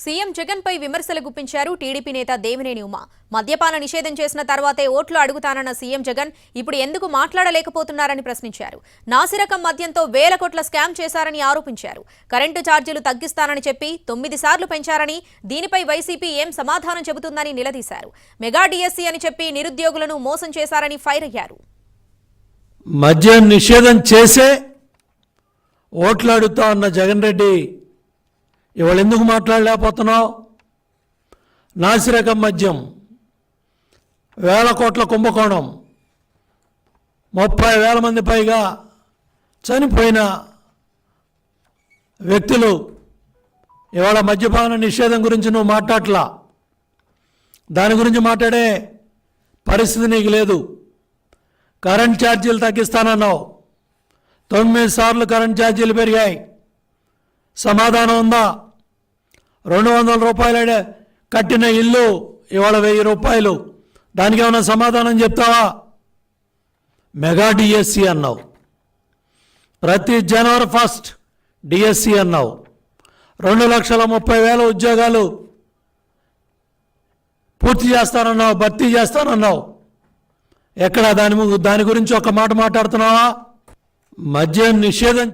CM Jagan పై విమర్శలు గుప్పించారు TDP నేత దేవినేని ఉమా. మద్యపాన నిషేధం చేసిన తర్వాతే ఓట్లు అడుగుతానన్న సీఎం జగన్ ఇప్పుడు ఎందుకు మాట్లాడలేకపోతున్నారని ప్రశ్నించారు. నాసిరకం మద్యంతో వేల కోట్ల స్కామ్ చేశారని ఆరోపించారు. కరెంటు ఛార్జీలు తగ్గిస్తానని చెప్పి 9 సార్లు పెంచారని, దీనిపై వైసీపీ ఏం సమాధానం చెబుతుందని నిలదీశారు. మెగా డిఎస్సీ అని చెప్పి నిరుద్యోగులను మోసం చేశారని ఫైర్ అయ్యారు. మద్యం నిషేధం చేసే ఓట్లు అడుగుతా ఉన్న జగన్ రెడ్డి ఇవాళ ఎందుకు మాట్లాడలేకపోతున్నావు? నాసిరకం మద్యం, వేల కోట్ల కుంభకోణం, 30,000 మంది పైగా చనిపోయిన వ్యక్తులు, ఇవాళ మద్యపాన నిషేధం గురించి నువ్వు మాట్లాడలా. దాని గురించి మాట్లాడే పరిస్థితి నీకు లేదు. కరెంట్ ఛార్జీలు తగ్గిస్తానన్నావు, 9 సార్లు కరెంట్ ఛార్జీలు పెరిగాయి. సమాధానం ఉందా? 200 రూపాయలు కట్టిన ఇల్లు ఇవాళ 1000 రూపాయలు. దానికి ఏమైనా సమాధానం చెప్తావా? మెగా డిఎస్సి అన్నావు, ప్రతి జనవరి 1 డిఎస్సి అన్నావు, 2,30,000 ఉద్యోగాలు పూర్తి చేస్తానన్నావు, భర్తీ చేస్తానన్నావు. ఎక్కడ దాని గురించి ఒక మాట మాట్లాడుతున్నావా? మద్యం నిషేధం